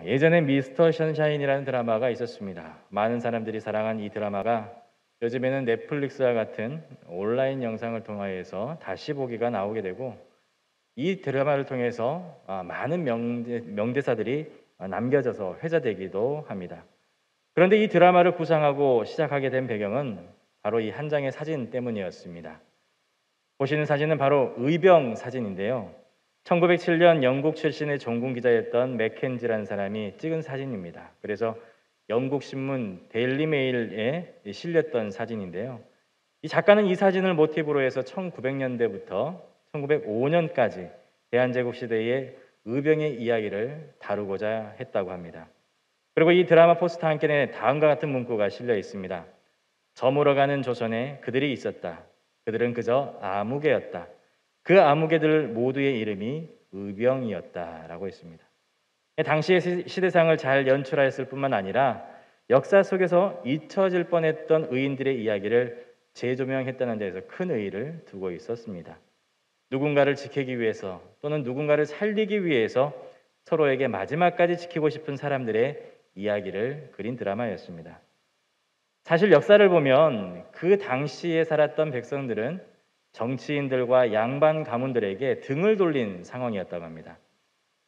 예전에 미스터 션샤인이라는 드라마가 있었습니다. 많은 사람들이 사랑한 이 드라마가 요즘에는 넷플릭스와 같은 온라인 영상을 통하여서 다시 보기가 나오게 되고 이 드라마를 통해서 많은 명대사들이 남겨져서 회자되기도 합니다. 그런데 이 드라마를 구상하고 시작하게 된 배경은 바로 이 한 장의 사진 때문이었습니다. 보시는 사진은 바로 의병 사진인데요. 1907년 영국 출신의 종군 기자였던 맥켄지라는 사람이 찍은 사진입니다. 그래서 영국 신문 데일리 메일에 실렸던 사진인데요. 이 작가는 이 사진을 모티브로 해서 1900년대부터 1905년까지 대한제국 시대의 의병의 이야기를 다루고자 했다고 합니다. 그리고 이 드라마 포스터 한켠에 다음과 같은 문구가 실려 있습니다. 저물어가는 조선에 그들이 있었다. 그들은 그저 아무개였다. 그 아무개들 모두의 이름이 의병이었다라고 했습니다. 당시의 시대상을 잘 연출하였을 뿐만 아니라 역사 속에서 잊혀질 뻔했던 의인들의 이야기를 재조명했다는 데에서 큰 의의를 두고 있었습니다. 누군가를 지키기 위해서 또는 누군가를 살리기 위해서 서로에게 마지막까지 지키고 싶은 사람들의 이야기를 그린 드라마였습니다. 사실 역사를 보면 그 당시에 살았던 백성들은 정치인들과 양반 가문들에게 등을 돌린 상황이었다고 합니다.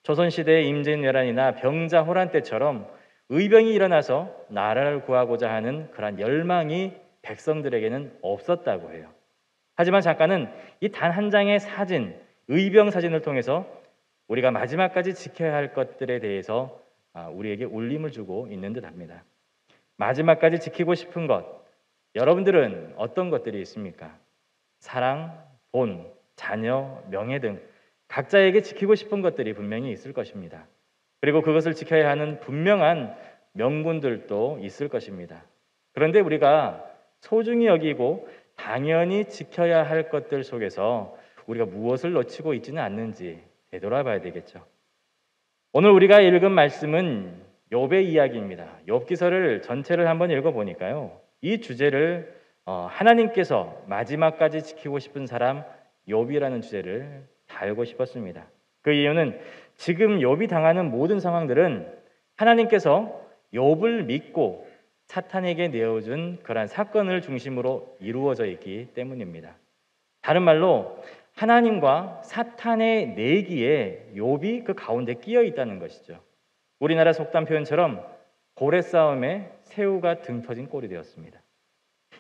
조선시대의 임진왜란이나 병자호란 때처럼 의병이 일어나서 나라를 구하고자 하는 그런 열망이 백성들에게는 없었다고 해요. 하지만 작가는 이 단 한 장의 사진, 의병 사진을 통해서 우리가 마지막까지 지켜야 할 것들에 대해서 우리에게 울림을 주고 있는 듯합니다. 마지막까지 지키고 싶은 것, 여러분들은 어떤 것들이 있습니까? 사랑, 돈, 자녀, 명예 등 각자에게 지키고 싶은 것들이 분명히 있을 것입니다. 그리고 그것을 지켜야 하는 분명한 명분들도 있을 것입니다. 그런데 우리가 소중히 여기고 당연히 지켜야 할 것들 속에서 우리가 무엇을 놓치고 있지는 않는지 되돌아봐야 되겠죠. 오늘 우리가 읽은 말씀은 욥의 이야기입니다. 욥기서를 전체를 한번 읽어보니까요. 이 주제를 하나님께서 마지막까지 지키고 싶은 사람 욥이라는 주제를 달고 싶었습니다. 그 이유는 지금 욥이 당하는 모든 상황들은 하나님께서 욥을 믿고 사탄에게 내어준 그러한 사건을 중심으로 이루어져 있기 때문입니다. 다른 말로 하나님과 사탄의 내기에 욥이 그 가운데 끼어 있다는 것이죠. 우리나라 속담 표현처럼 고래 싸움에 새우가 등 터진 꼴이 되었습니다.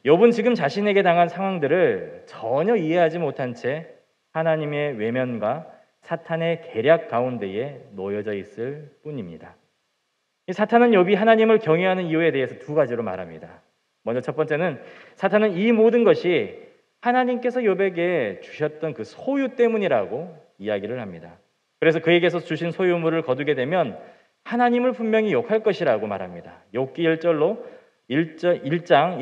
욥은 지금 자신에게 당한 상황들을 전혀 이해하지 못한 채 하나님의 외면과 사탄의 계략 가운데에 놓여져 있을 뿐입니다. 사탄은 욥이 하나님을 경외하는 이유에 대해서 두 가지로 말합니다. 먼저 첫 번째는 사탄은 이 모든 것이 하나님께서 욥에게 주셨던 그 소유 때문이라고 이야기를 합니다. 그래서 그에게서 주신 소유물을 거두게 되면 하나님을 분명히 욕할 것이라고 말합니다. 욥기 1장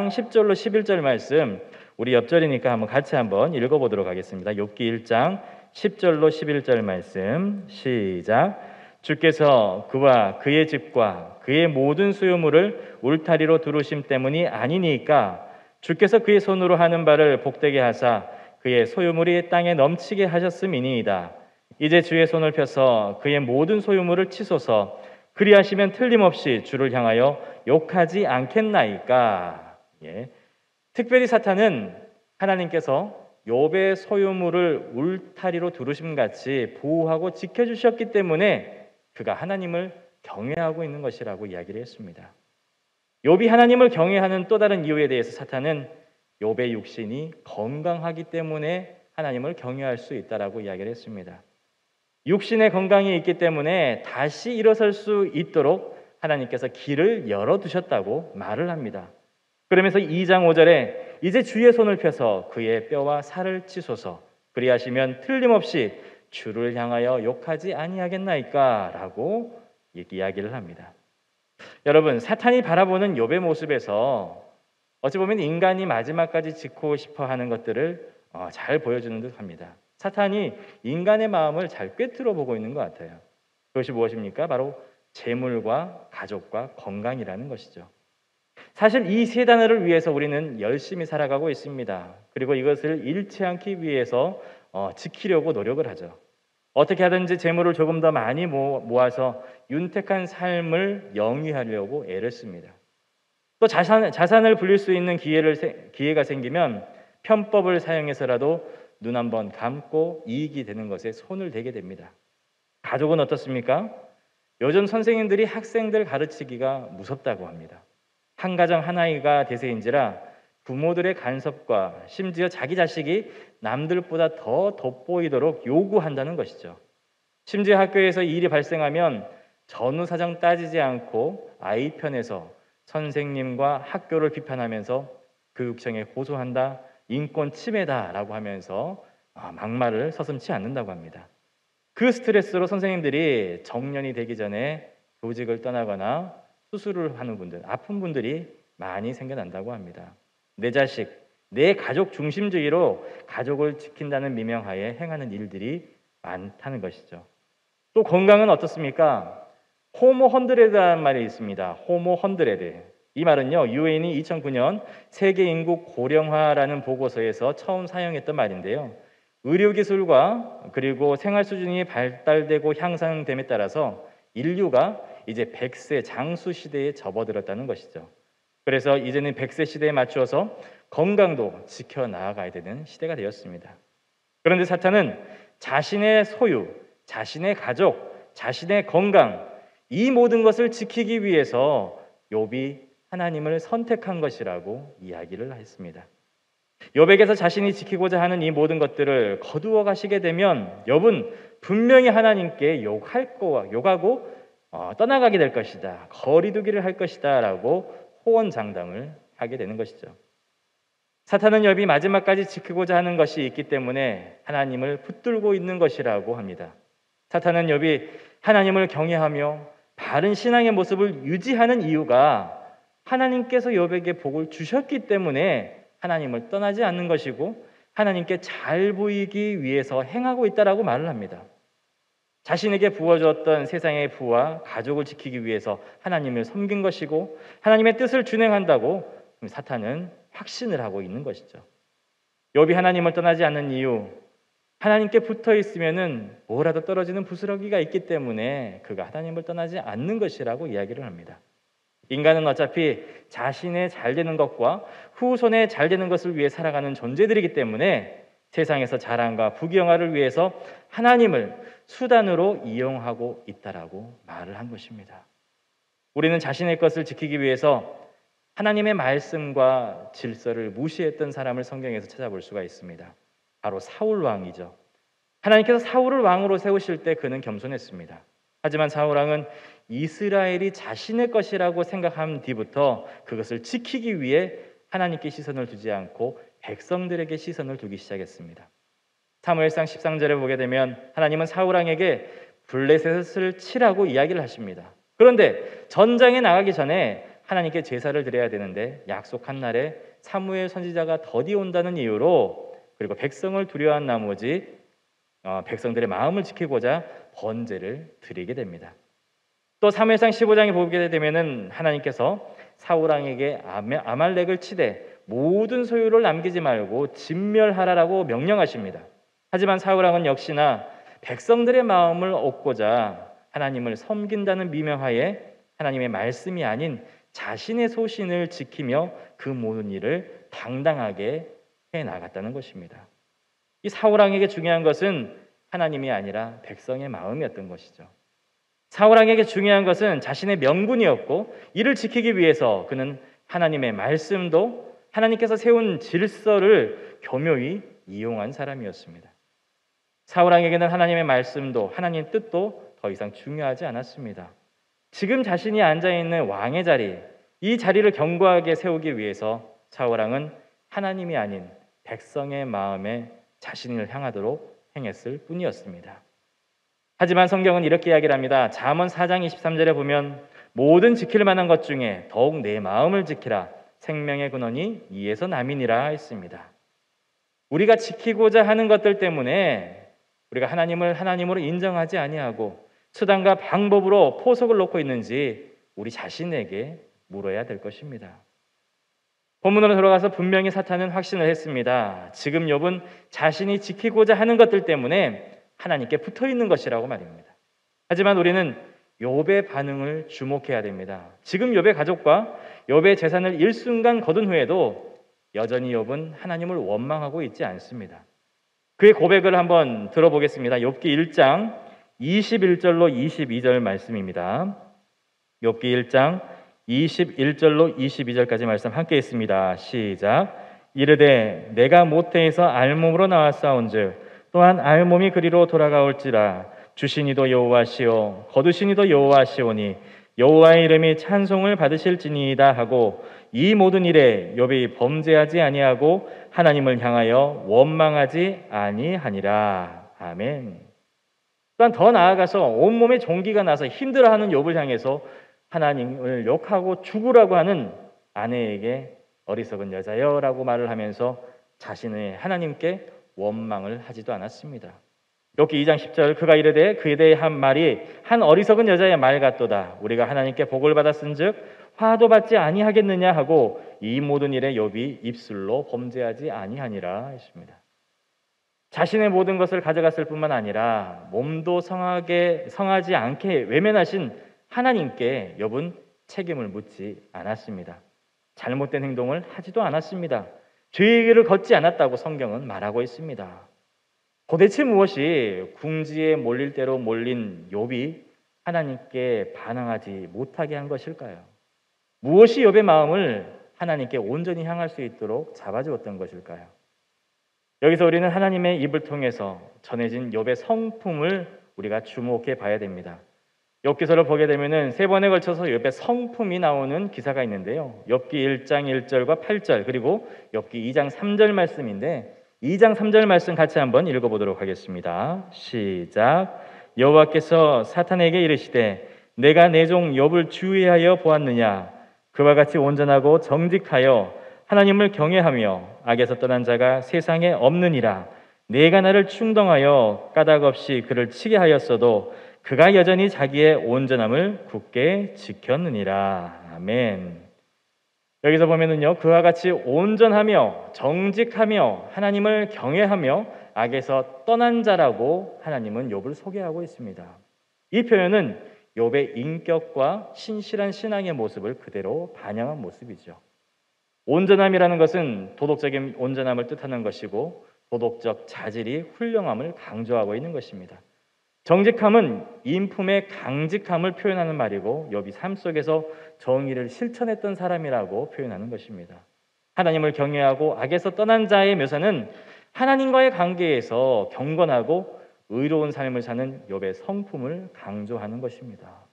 10절로 11절 말씀, 우리 옆절이니까 같이 한번 읽어보도록 하겠습니다. 욥기 1장 10절로 11절 말씀 시작. 주께서 그와 그의 집과 그의 모든 소유물을 울타리로 두르심 때문이 아니니까 주께서 그의 손으로 하는 바를 복되게 하사 그의 소유물이 땅에 넘치게 하셨음이니이다. 이제 주의 손을 펴서 그의 모든 소유물을 치소서. 그리하시면 틀림없이 주를 향하여 욕하지 않겠나이까. 특별히 사탄은 하나님께서 욥의 소유물을 울타리로 두르심같이 보호하고 지켜주셨기 때문에 그가 하나님을 경외하고 있는 것이라고 이야기를 했습니다. 욥이 하나님을 경외하는 또 다른 이유에 대해서 사탄은 욥의 육신이 건강하기 때문에 하나님을 경외할 수 있다라고 이야기를 했습니다. 육신의 건강이 있기 때문에 다시 일어설 수 있도록 하나님께서 길을 열어두셨다고 말을 합니다. 그러면서 2장 5절에 이제 주의 손을 펴서 그의 뼈와 살을 치소서. 그리하시면 틀림없이 주를 향하여 욕하지 아니하겠나이까 라고 이야기를 합니다. 여러분, 사탄이 바라보는 욥의 모습에서 어찌 보면 인간이 마지막까지 지키고 싶어 하는 것들을 잘 보여주는 듯합니다. 사탄이 인간의 마음을 잘 꿰뚫어 보고 있는 것 같아요. 그것이 무엇입니까? 바로 재물과 가족과 건강이라는 것이죠. 사실 이 세 단어를 위해서 우리는 열심히 살아가고 있습니다. 그리고 이것을 잃지 않기 위해서 지키려고 노력을 하죠. 어떻게 하든지 재물을 조금 더 많이 모아서 윤택한 삶을 영위하려고 애를 씁니다. 또 자산을 불릴 수 있는 기회가 생기면 편법을 사용해서라도 눈 한번 감고 이익이 되는 것에 손을 대게 됩니다. 가족은 어떻습니까? 요즘 선생님들이 학생들 가르치기가 무섭다고 합니다. 한 가정 한 아이가 대세인지라 부모들의 간섭과 심지어 자기 자식이 남들보다 더 돋보이도록 요구한다는 것이죠. 심지어 학교에서 일이 발생하면 전후 사정 따지지 않고 아이 편에서 선생님과 학교를 비판하면서 교육청에 고소한다, 인권 침해다라고 하면서 막말을 서슴지 않는다고 합니다. 그 스트레스로 선생님들이 정년이 되기 전에 교직을 떠나거나 수술을 하는 분들, 아픈 분들이 많이 생겨난다고 합니다. 내 자식, 내 가족 중심주의로 가족을 지킨다는 미명하에 행하는 일들이 많다는 것이죠. 또 건강은 어떻습니까? 호모 헌드레드라는 말이 있습니다. 호모 헌드레드. 이 말은요, 유엔이 2009년 세계 인구 고령화라는 보고서에서 처음 사용했던 말인데요. 의료기술과 그리고 생활 수준이 발달되고 향상됨에 따라서 인류가 이제 100세 장수 시대에 접어들었다는 것이죠. 그래서 이제는 100세 시대에 맞추어서 건강도 지켜나가야 되는 시대가 되었습니다. 그런데 사탄은 자신의 소유, 자신의 가족, 자신의 건강, 이 모든 것을 지키기 위해서 욥이 하나님을 선택한 것이라고 이야기를 했습니다. 욥에게서 자신이 지키고자 하는 이 모든 것들을 거두어 가시게 되면 욥은 분명히 하나님께 욕하고 떠나가게 될 것이다. 거리두기를 할 것이다 라고 호언장담을 하게 되는 것이죠. 사탄은 욥이 마지막까지 지키고자 하는 것이 있기 때문에 하나님을 붙들고 있는 것이라고 합니다. 사탄은 욥이 하나님을 경외하며 바른 신앙의 모습을 유지하는 이유가 하나님께서 욥에게 복을 주셨기 때문에 하나님을 떠나지 않는 것이고 하나님께 잘 보이기 위해서 행하고 있다라고 말을 합니다. 자신에게 부어주었던 세상의 부와 가족을 지키기 위해서 하나님을 섬긴 것이고 하나님의 뜻을 준행한다고 사탄은 확신을 하고 있는 것이죠. 욥이 하나님을 떠나지 않는 이유, 하나님께 붙어 있으면은 뭐라도 떨어지는 부스러기가 있기 때문에 그가 하나님을 떠나지 않는 것이라고 이야기를 합니다. 인간은 어차피 자신의 잘 되는 것과 후손의 잘 되는 것을 위해 살아가는 존재들이기 때문에 세상에서 자랑과 부귀영화를 위해서 하나님을 수단으로 이용하고 있다라고 말을 한 것입니다. 우리는 자신의 것을 지키기 위해서 하나님의 말씀과 질서를 무시했던 사람을 성경에서 찾아볼 수가 있습니다. 바로 사울 왕이죠. 하나님께서 사울을 왕으로 세우실 때 그는 겸손했습니다. 하지만 사울 왕은 이스라엘이 자신의 것이라고 생각한 뒤부터 그것을 지키기 위해 하나님께 시선을 두지 않고 백성들에게 시선을 두기 시작했습니다. 사무엘상 13절에 보게 되면 하나님은 사울 왕에게 블레셋을 치라고 이야기를 하십니다. 그런데 전장에 나가기 전에 하나님께 제사를 드려야 되는데 약속한 날에 사무엘 선지자가 더디 온다는 이유로 그리고 백성을 두려워한 나머지 백성들의 마음을 지키고자 번제를 드리게 됩니다. 또 사무엘상 15장에 보게 되면은 하나님께서 사울 왕에게 아말렉을 치되 모든 소유를 남기지 말고 진멸하라라고 명령하십니다. 하지만 사울 왕은 역시나 백성들의 마음을 얻고자 하나님을 섬긴다는 미명하에 하나님의 말씀이 아닌 자신의 소신을 지키며 그 모든 일을 당당하게 해나갔다는 것입니다. 이 사울 왕에게 중요한 것은 하나님이 아니라 백성의 마음이었던 것이죠. 사울 왕에게 중요한 것은 자신의 명분이었고 이를 지키기 위해서 그는 하나님의 말씀도 하나님께서 세운 질서를 교묘히 이용한 사람이었습니다. 사울 왕에게는 하나님의 말씀도 하나님의 뜻도 더 이상 중요하지 않았습니다. 지금 자신이 앉아있는 왕의 자리, 이 자리를 견고하게 세우기 위해서 사울 왕은 하나님이 아닌 백성의 마음에 자신을 향하도록 행했을 뿐이었습니다. 하지만 성경은 이렇게 이야기를 합니다. 잠언 4장 23절에 보면 모든 지킬 만한 것 중에 더욱 내 마음을 지키라. 생명의 근원이 이에서 남이니라 했습니다. 우리가 지키고자 하는 것들 때문에 우리가 하나님을 하나님으로 인정하지 아니하고 수단과 방법으로 포석을 놓고 있는지 우리 자신에게 물어야 될 것입니다. 본문으로 들어가서 분명히 사탄은 확신을 했습니다. 지금 욥은 자신이 지키고자 하는 것들 때문에 하나님께 붙어 있는 것이라고 말입니다. 하지만 우리는 욥의 반응을 주목해야 됩니다. 지금 욥의 가족과 욥의 재산을 일순간 거둔 후에도 여전히 욥은 하나님을 원망하고 있지 않습니다. 그의 고백을 한번 들어보겠습니다. 욥기 1장 21절로 22절 말씀입니다. 욥기 1장 21절로 22절까지 말씀 함께 있습니다. 시작. 이르되 내가 모태에서 알몸으로 나왔사온즉 또한 알몸이 그리로 돌아가올지라 주신 이도 여호와시오 거두신 이도 여호와시오니 여호와의 이름이 찬송을 받으실지니이다 하고 이 모든 일에 욥이 범죄하지 아니하고 하나님을 향하여 원망하지 아니하니라. 아멘. 또한 더 나아가서 온몸에 종기가 나서 힘들어하는 욥을 향해서 하나님을 욕하고 죽으라고 하는 아내에게 어리석은 여자여라고 말을 하면서 자신의 하나님께 원망을 하지도 않았습니다. 욥기 2장 10절 그가 이르되 그에 대해 한 말이 한 어리석은 여자의 말 같도다. 우리가 하나님께 복을 받았은즉 화도 받지 아니하겠느냐 하고 이 모든 일에 욥이 입술로 범죄하지 아니하니라 했습니다. 자신의 모든 것을 가져갔을 뿐만 아니라 몸도 성하지 않게 외면하신 하나님께 욥은 책임을 묻지 않았습니다. 잘못된 행동을 하지도 않았습니다. 죄의 길을 걷지 않았다고 성경은 말하고 있습니다. 도대체 무엇이 궁지에 몰릴 대로 몰린 욥이 하나님께 반항하지 못하게 한 것일까요? 무엇이 욥의 마음을 하나님께 온전히 향할 수 있도록 잡아주었던 것일까요? 여기서 우리는 하나님의 입을 통해서 전해진 욥의 성품을 우리가 주목해 봐야 됩니다. 욥기서를 보게 되면은 세 번에 걸쳐서 욥의 성품이 나오는 기사가 있는데요. 욥기 1장 1절과 8절 그리고 욥기 2장 3절 말씀인데 2장 3절 말씀 같이 한번 읽어보도록 하겠습니다. 시작. 여호와께서 사탄에게 이르시되 내가 내 종 욥을 주의하여 보았느냐 그와 같이 온전하고 정직하여 하나님을 경외하며 악에서 떠난 자가 세상에 없느니라. 내가 나를 충동하여 까닭 없이 그를 치게 하였어도 그가 여전히 자기의 온전함을 굳게 지켰느니라. 아멘. 여기서 보면은요, 그와 같이 온전하며 정직하며 하나님을 경외하며 악에서 떠난 자라고 하나님은 욥을 소개하고 있습니다. 이 표현은 욥의 인격과 신실한 신앙의 모습을 그대로 반영한 모습이죠. 온전함이라는 것은 도덕적인 온전함을 뜻하는 것이고 도덕적 자질이 훌륭함을 강조하고 있는 것입니다. 정직함은 인품의 강직함을 표현하는 말이고 욥이 삶 속에서 정의를 실천했던 사람이라고 표현하는 것입니다. 하나님을 경외하고 악에서 떠난 자의 묘사는 하나님과의 관계에서 경건하고 의로운 삶을 사는 욥의 성품을 강조하는 것입니다.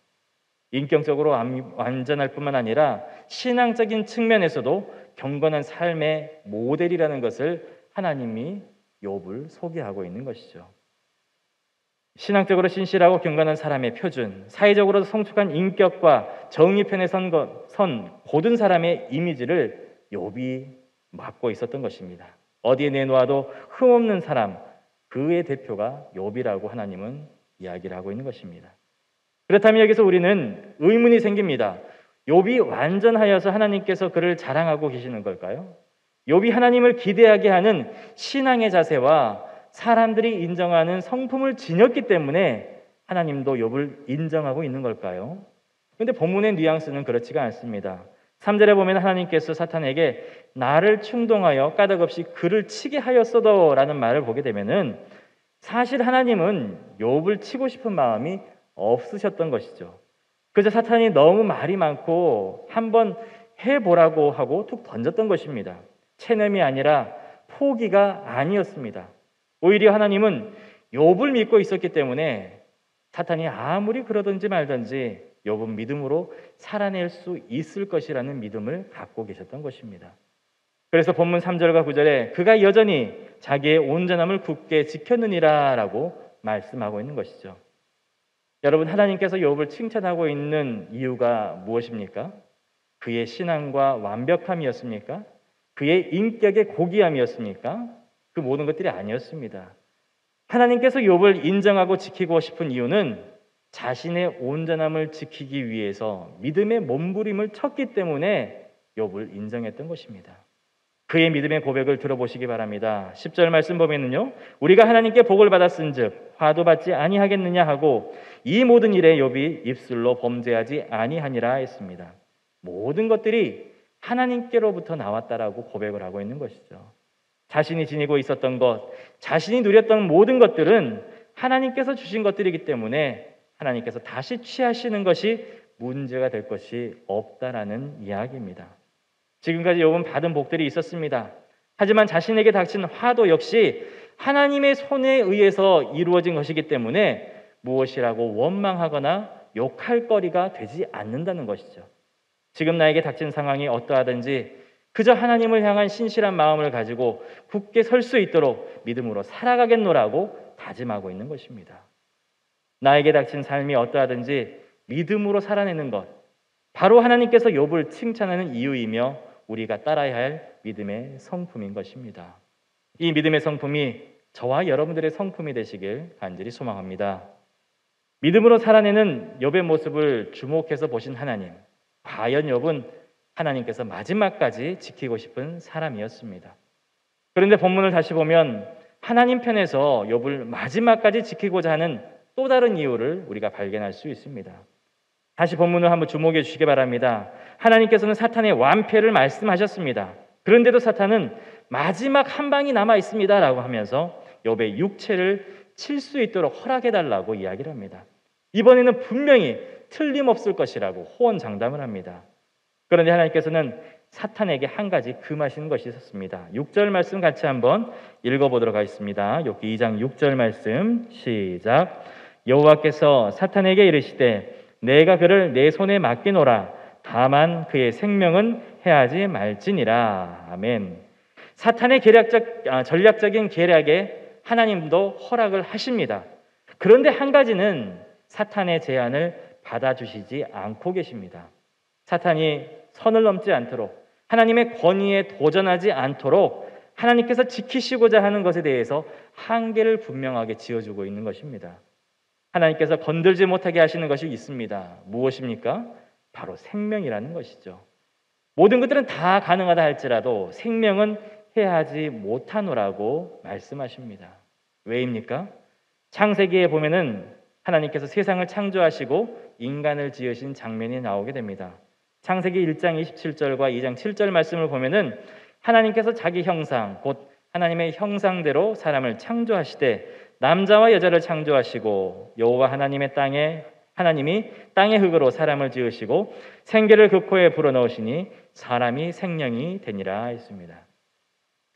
인격적으로 완전할 뿐만 아니라 신앙적인 측면에서도 경건한 삶의 모델이라는 것을 하나님이 욥을 소개하고 있는 것이죠. 신앙적으로 신실하고 경건한 사람의 표준, 사회적으로 성숙한 인격과 정의편에 선 고든 사람의 이미지를 욥이 맡고 있었던 것입니다. 어디에 내놓아도 흠없는 사람, 그의 대표가 욥이라고 하나님은 이야기를 하고 있는 것입니다. 그렇다면 여기서 우리는 의문이 생깁니다. 욥이 완전하여서 하나님께서 그를 자랑하고 계시는 걸까요? 욥이 하나님을 기대하게 하는 신앙의 자세와 사람들이 인정하는 성품을 지녔기 때문에 하나님도 욥을 인정하고 있는 걸까요? 그런데 본문의 뉘앙스는 그렇지가 않습니다. 3절에 보면 하나님께서 사탄에게 나를 충동하여 까닭없이 그를 치게 하였어도 라는 말을 보게 되면은 사실 하나님은 욥을 치고 싶은 마음이 없으셨던 것이죠. 그래서 사탄이 너무 말이 많고 한번 해보라고 하고 툭 던졌던 것입니다. 체념이 아니라 포기가 아니었습니다. 오히려 하나님은 욥을 믿고 있었기 때문에 사탄이 아무리 그러든지 말든지 욥은 믿음으로 살아낼 수 있을 것이라는 믿음을 갖고 계셨던 것입니다. 그래서 본문 3절과 9절에 그가 여전히 자기의 온전함을 굳게 지켰느니라 라고 말씀하고 있는 것이죠. 여러분, 하나님께서 욥을 칭찬하고 있는 이유가 무엇입니까? 그의 신앙과 완벽함이었습니까? 그의 인격의 고귀함이었습니까? 그 모든 것들이 아니었습니다. 하나님께서 욥을 인정하고 지키고 싶은 이유는 자신의 온전함을 지키기 위해서 믿음의 몸부림을 쳤기 때문에 욥을 인정했던 것입니다. 그의 믿음의 고백을 들어보시기 바랍니다. 10절 말씀 보면은요, 우리가 하나님께 복을 받았은즉 화도 받지 아니하겠느냐 하고 이 모든 일에 욥이 입술로 범죄하지 아니하니라 했습니다. 모든 것들이 하나님께로부터 나왔다라고 고백을 하고 있는 것이죠. 자신이 지니고 있었던 것, 자신이 누렸던 모든 것들은 하나님께서 주신 것들이기 때문에 하나님께서 다시 취하시는 것이 문제가 될 것이 없다라는 이야기입니다. 지금까지 욥은 받은 복들이 있었습니다. 하지만 자신에게 닥친 화도 역시 하나님의 손에 의해서 이루어진 것이기 때문에 무엇이라고 원망하거나 욕할 거리가 되지 않는다는 것이죠. 지금 나에게 닥친 상황이 어떠하든지 그저 하나님을 향한 신실한 마음을 가지고 굳게 설 수 있도록 믿음으로 살아가겠노라고 다짐하고 있는 것입니다. 나에게 닥친 삶이 어떠하든지 믿음으로 살아내는 것, 바로 하나님께서 욥을 칭찬하는 이유이며 우리가 따라야 할 믿음의 성품인 것입니다. 이 믿음의 성품이 저와 여러분들의 성품이 되시길 간절히 소망합니다. 믿음으로 살아내는 욥의 모습을 주목해서 보신 하나님, 과연 욥은 하나님께서 마지막까지 지키고 싶은 사람이었습니다. 그런데 본문을 다시 보면 하나님 편에서 욥을 마지막까지 지키고자 하는 또 다른 이유를 우리가 발견할 수 있습니다. 다시 본문을 한번 주목해 주시기 바랍니다. 하나님께서는 사탄의 완패를 말씀하셨습니다. 그런데도 사탄은 마지막 한 방이 남아 있습니다 라고 하면서 욥의 육체를 칠 수 있도록 허락해달라고 이야기를 합니다. 이번에는 분명히 틀림없을 것이라고 호언장담을 합니다. 그런데 하나님께서는 사탄에게 한 가지 금하신 것이 있었습니다. 6절 말씀 같이 한번 읽어보도록 하겠습니다. 욥기 2장 6절 말씀 시작. 여호와께서 사탄에게 이르시되 내가 그를 내 손에 맡기노라. 다만 그의 생명은 해하지 말지니라. 아멘. 사탄의 전략적인 계략에 하나님도 허락을 하십니다. 그런데 한 가지는 사탄의 제안을 받아주시지 않고 계십니다. 사탄이 선을 넘지 않도록 하나님의 권위에 도전하지 않도록 하나님께서 지키시고자 하는 것에 대해서 한계를 분명하게 지어주고 있는 것입니다. 하나님께서 건들지 못하게 하시는 것이 있습니다. 무엇입니까? 바로 생명이라는 것이죠. 모든 것들은 다 가능하다 할지라도 생명은 해하지 못하노라고 말씀하십니다. 왜입니까? 창세기에 보면은 하나님께서 세상을 창조하시고 인간을 지으신 장면이 나오게 됩니다. 창세기 1장 27절과 2장 7절 말씀을 보면은 하나님께서 자기 형상, 곧 하나님의 형상대로 사람을 창조하시되 남자와 여자를 창조하시고 여호와 하나님이 땅의 흙으로 사람을 지으시고 생기를 그 코에 불어넣으시니 사람이 생명이 되니라 했습니다.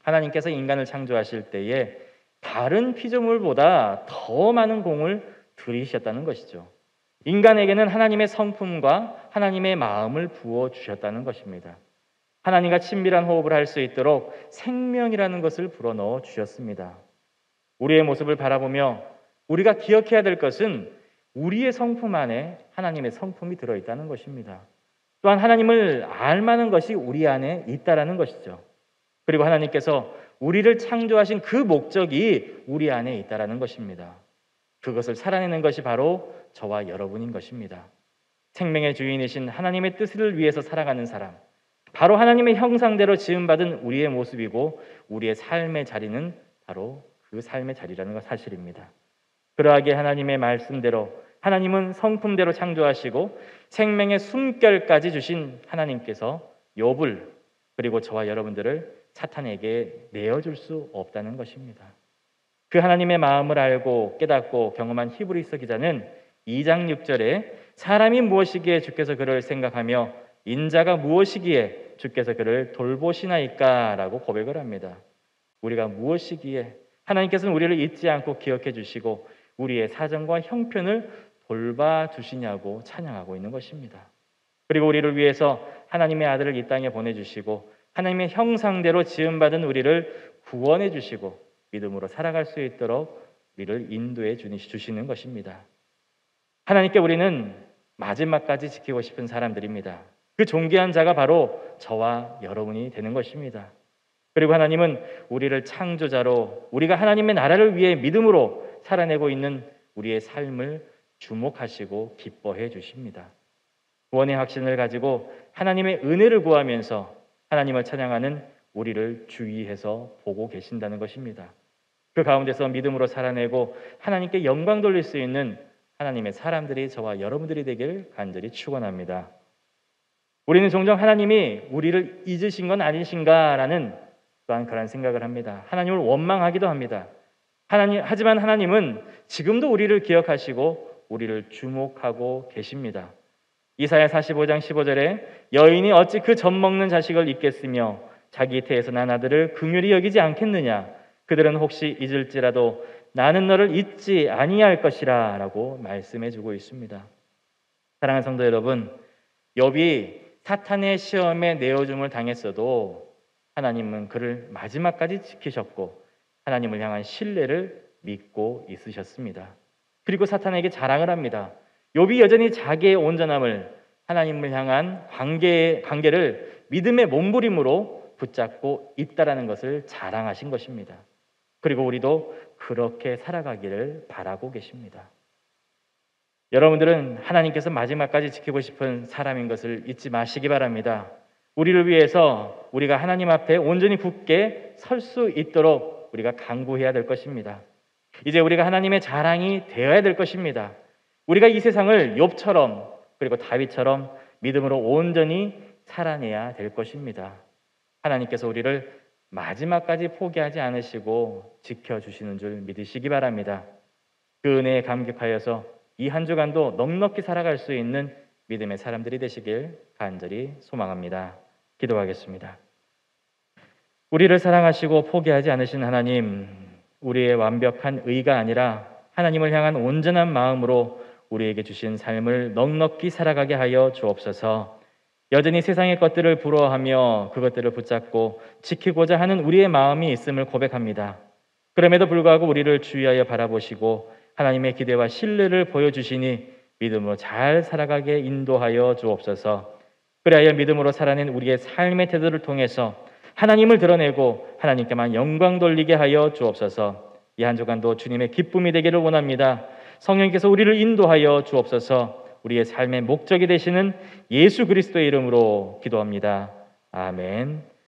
하나님께서 인간을 창조하실 때에 다른 피조물보다 더 많은 공을 들이셨다는 것이죠. 인간에게는 하나님의 성품과 하나님의 마음을 부어주셨다는 것입니다. 하나님과 친밀한 호흡을 할 수 있도록 생명이라는 것을 불어넣어 주셨습니다. 우리의 모습을 바라보며 우리가 기억해야 될 것은 우리의 성품 안에 하나님의 성품이 들어있다는 것입니다. 또한 하나님을 알만한 것이 우리 안에 있다는 것이죠. 그리고 하나님께서 우리를 창조하신 그 목적이 우리 안에 있다는 것입니다. 그것을 살아내는 것이 바로 저와 여러분인 것입니다. 생명의 주인이신 하나님의 뜻을 위해서 살아가는 사람, 바로 하나님의 형상대로 지음받은 우리의 모습이고 우리의 삶의 자리는 바로 그 삶의 자리라는 것 사실입니다. 그러하게 하나님의 말씀대로 하나님은 성품대로 창조하시고 생명의 숨결까지 주신 하나님께서 욥을 그리고 저와 여러분들을 사탄에게 내어줄 수 없다는 것입니다. 그 하나님의 마음을 알고 깨닫고 경험한 히브리서 기자는 2장 6절에 사람이 무엇이기에 주께서 그를 생각하며 인자가 무엇이기에 주께서 그를 돌보시나이까 라고 고백을 합니다. 우리가 무엇이기에 하나님께서는 우리를 잊지 않고 기억해 주시고 우리의 사정과 형편을 돌봐주시냐고 찬양하고 있는 것입니다. 그리고 우리를 위해서 하나님의 아들을 이 땅에 보내주시고 하나님의 형상대로 지음받은 우리를 구원해 주시고 믿음으로 살아갈 수 있도록 우리를 인도해 주시는 것입니다. 하나님께 우리는 마지막까지 지키고 싶은 사람들입니다. 그 존귀한 자가 바로 저와 여러분이 되는 것입니다. 그리고 하나님은 우리를 창조자로 우리가 하나님의 나라를 위해 믿음으로 살아내고 있는 우리의 삶을 주목하시고 기뻐해 주십니다. 구원의 확신을 가지고 하나님의 은혜를 구하면서 하나님을 찬양하는 우리를 주의해서 보고 계신다는 것입니다. 그 가운데서 믿음으로 살아내고 하나님께 영광 돌릴 수 있는 하나님의 사람들이 저와 여러분들이 되길 간절히 축원합니다. 우리는 종종 하나님이 우리를 잊으신 건 아니신가라는 또한 그런 생각을 합니다. 하나님을 원망하기도 합니다. 하지만 하나님은 지금도 우리를 기억하시고 우리를 주목하고 계십니다. 이사야 45장 15절에 여인이 어찌 그 젖 먹는 자식을 잊겠으며 자기 태에서 난 아들을 긍휼히 여기지 않겠느냐. 그들은 혹시 잊을지라도 나는 너를 잊지 아니할 것이라 라고 말씀해주고 있습니다. 사랑하는 성도 여러분, 욥이 사탄의 시험에 내어줌을 당했어도 하나님은 그를 마지막까지 지키셨고 하나님을 향한 신뢰를 믿고 있으셨습니다. 그리고 사탄에게 자랑을 합니다. 욥이 여전히 자기의 온전함을 하나님을 향한 관계를 믿음의 몸부림으로 붙잡고 있다라는 것을 자랑하신 것입니다. 그리고 우리도 그렇게 살아가기를 바라고 계십니다. 여러분들은 하나님께서 마지막까지 지키고 싶은 사람인 것을 잊지 마시기 바랍니다. 우리를 위해서 우리가 하나님 앞에 온전히 굳게 설 수 있도록 우리가 간구해야 될 것입니다. 이제 우리가 하나님의 자랑이 되어야 될 것입니다. 우리가 이 세상을 욥처럼 그리고 다윗처럼 믿음으로 온전히 살아내야 될 것입니다. 하나님께서 우리를 마지막까지 포기하지 않으시고 지켜주시는 줄 믿으시기 바랍니다. 그 은혜에 감격하여서 이 한 주간도 넉넉히 살아갈 수 있는 믿음의 사람들이 되시길 간절히 소망합니다. 기도하겠습니다. 우리를 사랑하시고 포기하지 않으신 하나님, 우리의 완벽한 의가 아니라 하나님을 향한 온전한 마음으로 우리에게 주신 삶을 넉넉히 살아가게 하여 주옵소서. 여전히 세상의 것들을 부러워하며 그것들을 붙잡고 지키고자 하는 우리의 마음이 있음을 고백합니다. 그럼에도 불구하고 우리를 주의하여 바라보시고 하나님의 기대와 신뢰를 보여주시니 믿음으로 잘 살아가게 인도하여 주옵소서. 그리하여 믿음으로 살아낸 우리의 삶의 태도를 통해서 하나님을 드러내고 하나님께만 영광 돌리게 하여 주옵소서. 이 한 주간도 주님의 기쁨이 되기를 원합니다. 성령께서 우리를 인도하여 주옵소서. 우리의 삶의 목적이 되시는 예수 그리스도의 이름으로 기도합니다. 아멘.